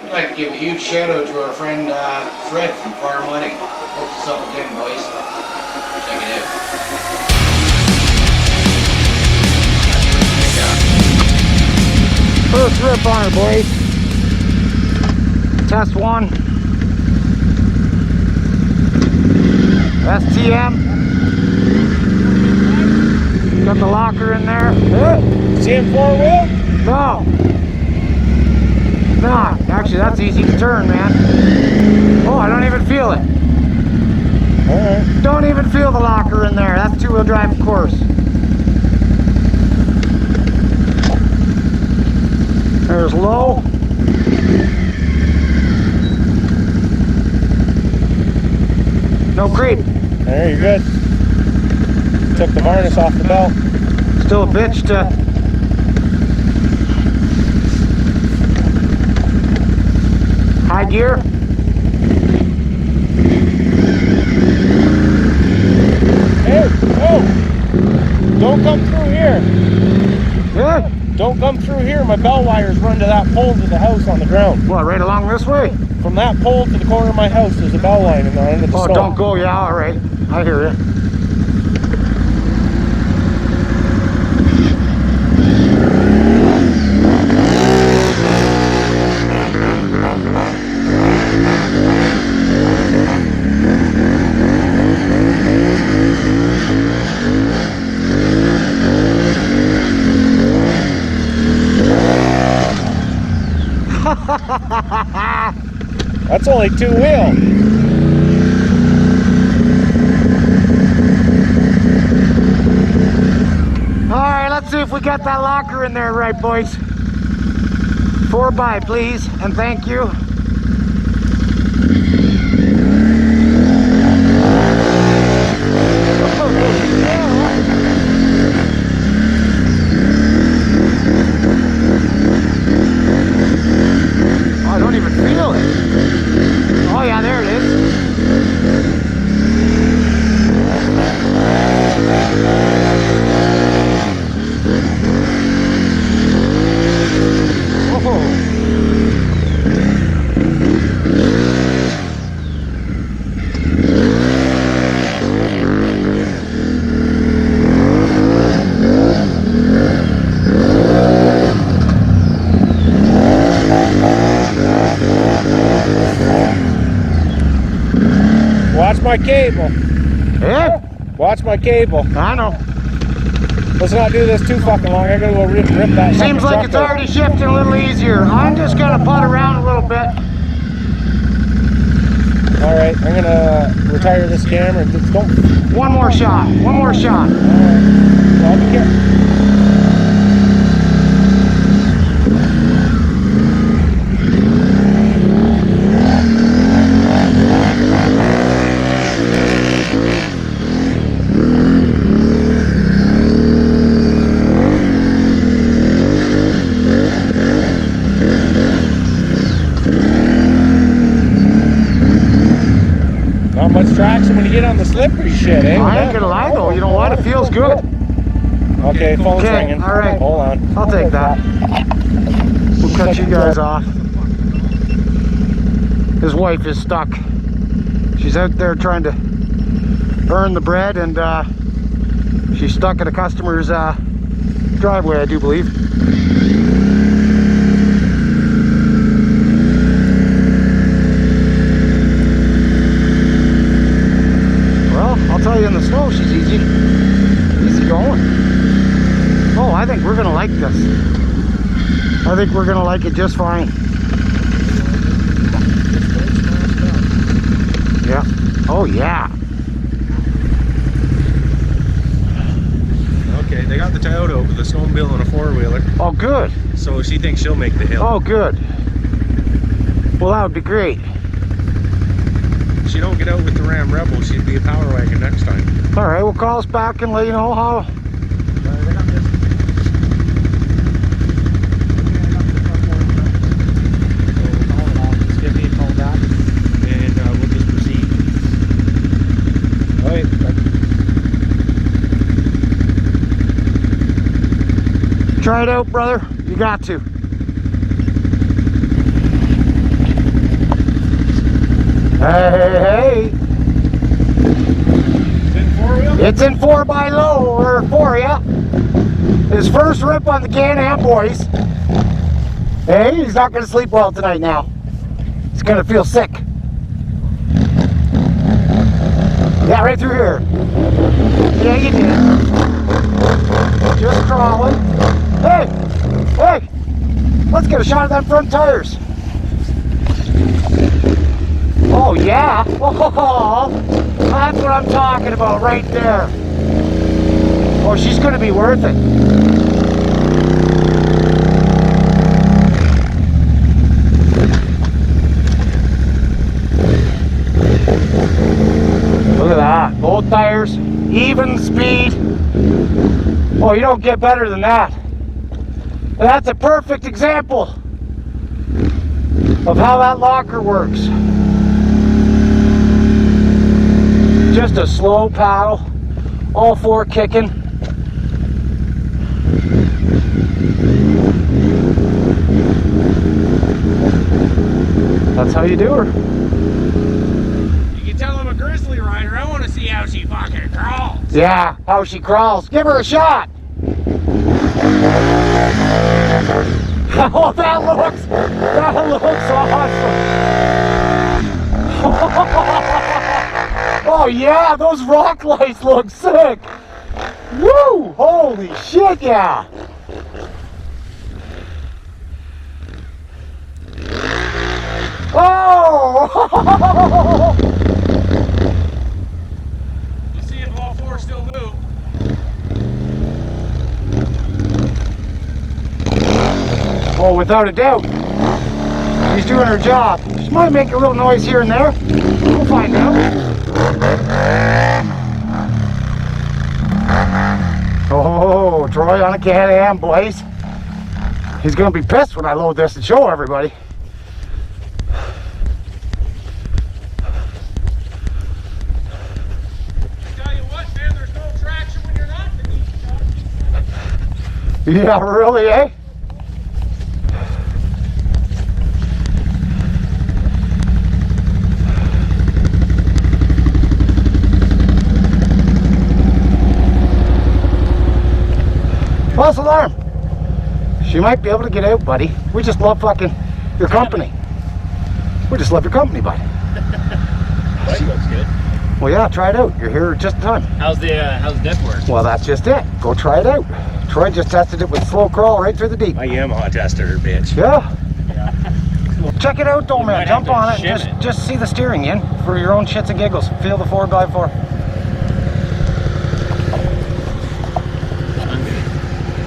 I'd like to give a huge shout out to our friend Fred from Farm Wedding. Hooked us up with him, boys. Check it out. First rip on her, boys. Test one. STM. Got the locker in there. CM 4-wheel? No. No, actually that's easy to turn, man. Oh, I don't even feel it. Alright. Don't even feel the locker in there. That's two-wheel drive, of course. There's low. No creep. There, you're good. Took the harness off the belt. Still a bitch to... high gear. Hey, oh! Don't come through here. Yeah. Don't come through here. My bell wires run to that pole to the house on the ground. What, right along this way? From that pole to the corner of my house, there's a bell line in the end of the Oh, snow. don't go. Yeah, all right. I hear you. That's only two-wheel. Alright, let's see if we got that locker in there right, boys. 4x, please, and thank you. Oh, I don't even feel it. Oh yeah, there it is. Watch my cable. Yeah, Watch my cable. I know. Let's not do this too fucking long. I gotta go rip that. Seems like it's already shifting a little easier. I'm just gonna putt around a little bit. Alright, I'm gonna retire this camera. Just don't. One more shot. One more shot. Alright. Well, I'll be careful. Not much traction when you get on the slippery shit, eh? I ain't gonna lie though, you know what? It feels good. Okay, phone's Okay, ringing. all right. Hold on. I'll take that. We'll cut you guys off. His wife is stuck. She's out there trying to earn the bread, and she's stuck at a customer's driveway, I do believe. Well, I'll tell you, in the snow, she's easy going. Oh, I think we're gonna like this. I think we're gonna like it just fine. Yeah. Oh yeah. Okay, they got the Toyota with a snowmobile and a four-wheeler. Oh good. So she thinks she'll make the hill. Oh good. Well, that would be great. If she don't get out with the Ram Rebel, she'd be a power wagon next time. All right, we'll call us back and let you know how. Try it out, brother. You got to. Hey. It's in 4x-low or 4, yeah. His first rip on the Can-Am, boys. Hey, he's not going to sleep well tonight now. He's going to feel sick. Yeah, right through here. Yeah, you did. Just crawling. Hey! Hey! Let's get a shot of them front tires. Oh, yeah. Oh, that's what I'm talking about right there. Oh, she's going to be worth it. Look at that. Both tires, even speed. Oh, you don't get better than that. And that's a perfect example of how that locker works. Just a slow paddle, all four kicking. That's how you do her. You can tell I'm a grizzly rider. I want to see how she fucking crawls. Yeah, how she crawls. Give her a shot. Oh, that looks awesome. Oh yeah, those rock lights look sick. Woo! Holy shit, yeah. Oh! You see if all four still move. Oh, without a doubt. She's doing her job. She might make a little noise here and there. We'll find out. Oh, Troy on a Can-Am, boys. He's gonna be pissed when I load this and show everybody. Tell you what, man, there's no traction when you're not in the Yeah, really, eh? False alarm. She might be able to get out, buddy. We just love fucking your company. We just love your company, buddy. Bike looks good. Well, yeah, try it out. You're here just in time. How's the diff work? Well, that's just it. Go try it out. Troy just tested it with slow crawl right through the deep. I Yamaha tested her, bitch. Yeah. Check it out, though, man. might Jump have to on it. shim And it. just see the steering in for your own shits and giggles. Feel the 4x4.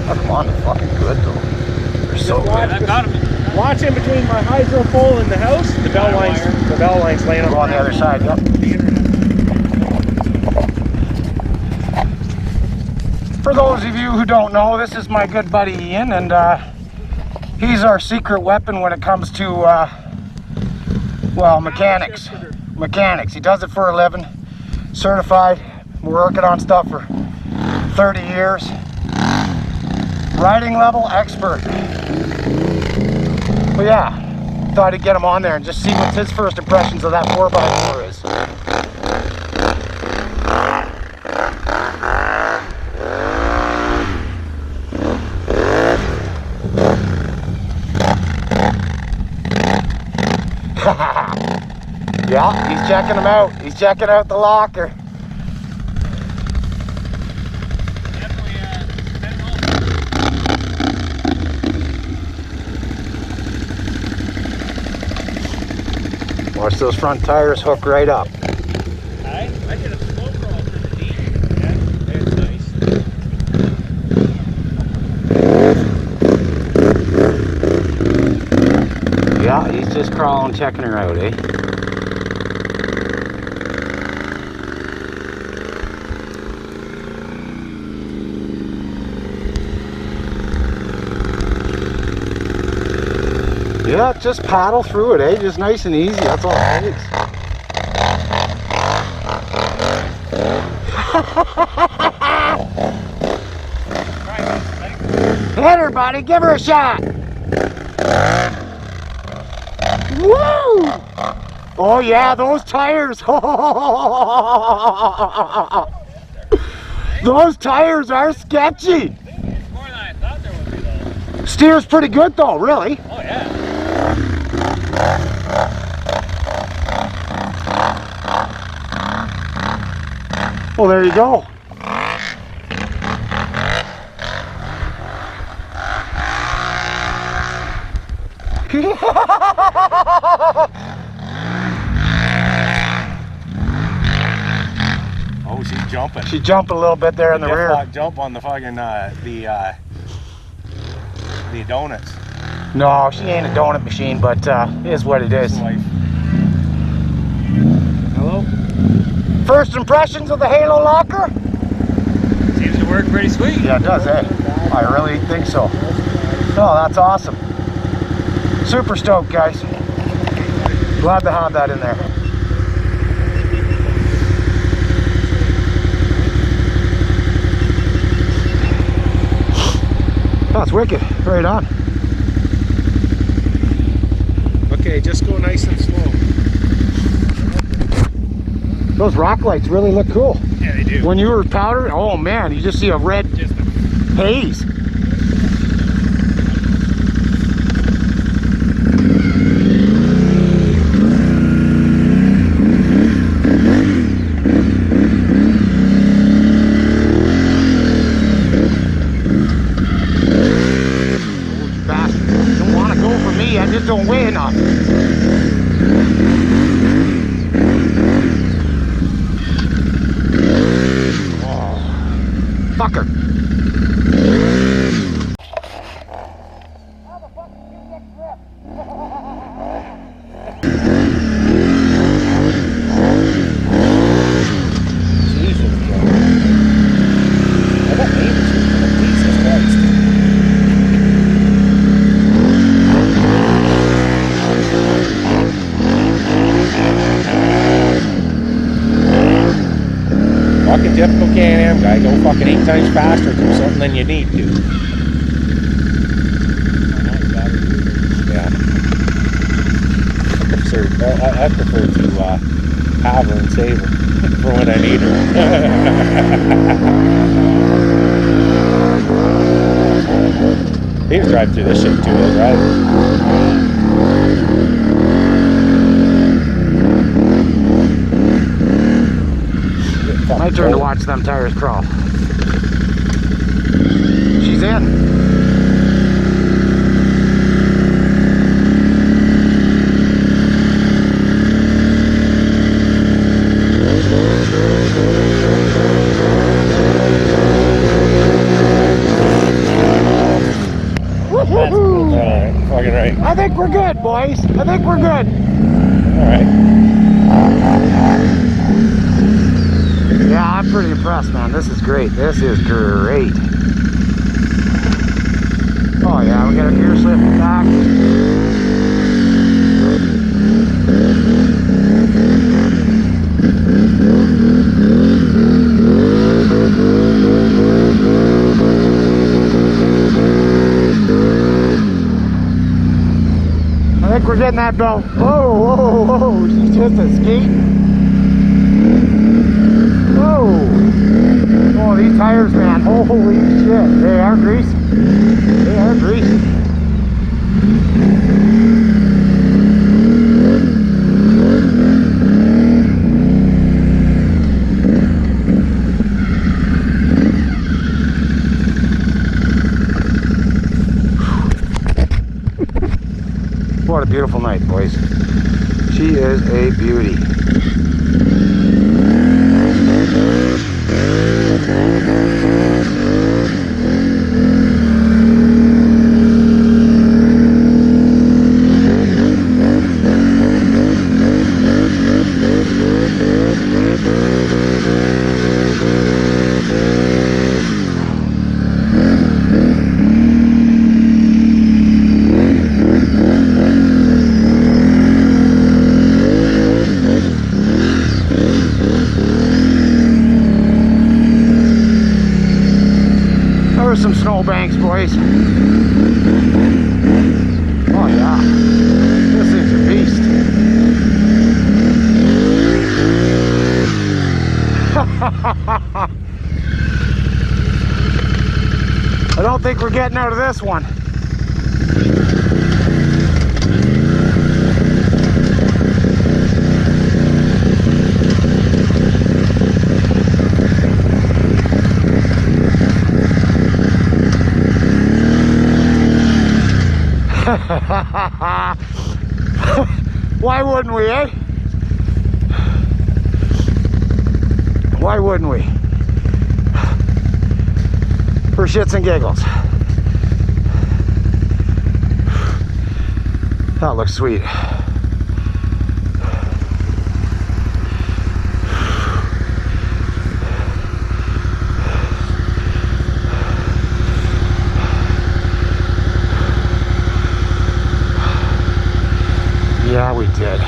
Oh, come on, they're fucking good, though. They're so good. I've got him. Watch in between my hydro pole and the house. The bell line's laying Go on the other side, yep. For those of you who don't know, this is my good buddy Ian, and he's our secret weapon when it comes to, well, mechanics. Mechanics. He does it for a living. Certified. We're working on stuff for 30 years. Riding level expert. But yeah, thought I'd get him on there and just see what his first impressions of that 4x4 is. Yeah, he's checking them out. He's checking out the locker. Watch those front tires hook right up. I did a slow crawl through the deep. Yeah, it's nice. Yeah, he's just crawling, checking her out, eh? Yeah, just paddle through it, eh? Just nice and easy, that's all it takes. Hit her, buddy, give her a shot! Woo! Oh yeah, those tires. Those tires are sketchy. More than I thought there would be though. Steers pretty good though, really. Oh yeah. Well, there you go. Oh, she's jumping. She jumped a little bit there in the rear. Jump on the fucking the donuts. No, she ain't a donut machine, but it is what it is. Hello? First impressions of the Halo locker? Seems to work pretty sweet. Yeah, it does, eh? I really think so. No, that's awesome. Super stoked, guys. Glad to have that in there. That's wicked. Right on. Okay, just go nice and slow. Those rock lights really look cool. Yeah, they do. When you were powder, oh man, you just see a red haze. Don't want to go for me, I just don't weigh enough. Fucker. Jesus, I got neighbors here. Jesus Christ. Fucking typical Can-Am guy, go fucking 8 times faster through something than you need to. Yeah. I prefer to have her and save her for when I need her. He was driving through this shit too, right? My turn to watch them tires crawl. She's in. Alright, fucking right. I think we're good, boys. I think we're good. Alright. Yeah, I'm pretty impressed, man. This is great. This is great. Oh yeah, we got our gear slip back. I think we're getting that belt. Whoa, whoa, whoa. She's just escaping. Oh, these tires, man, holy shit, they are greasy. They are greasy. What a beautiful night, boys. She is a beauty. I don't think we're getting out of this one. Why wouldn't we, eh? Why wouldn't we? For shits and giggles. That looks sweet. Yeah, we did.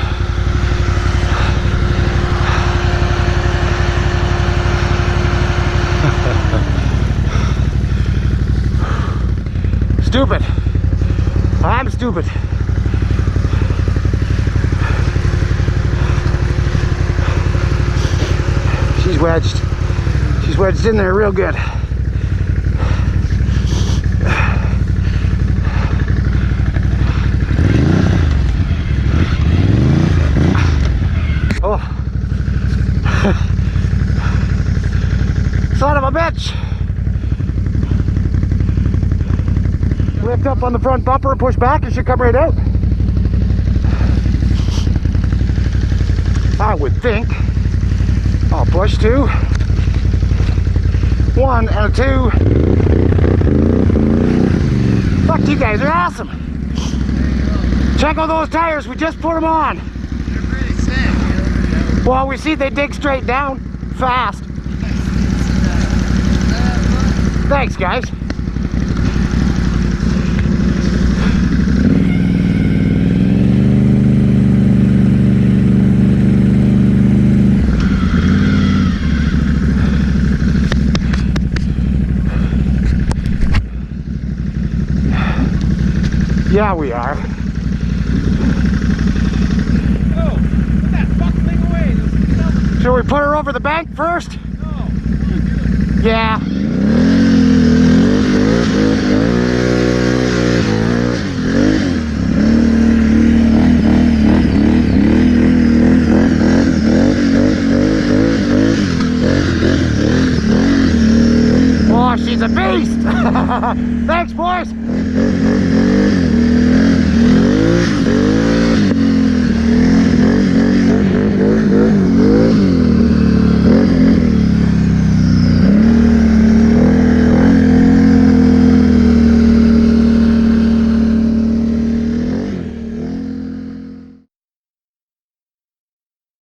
Stupid. I'm stupid. She's wedged. She's wedged in there real good. Oh. Son of a bitch. Lift up on the front bumper and push back, it should come right out. I would think. I'll push 2. 1 and a 2. Fuck, you guys are awesome. Check out those tires, we just put them on. They're pretty sick. Well, we see they dig straight down fast. Thanks, guys. Yeah, we are. Oh, put that fuck thing away. Should we put her over the bank first? No. Yeah. Oh, she's a beast! Thanks, boys!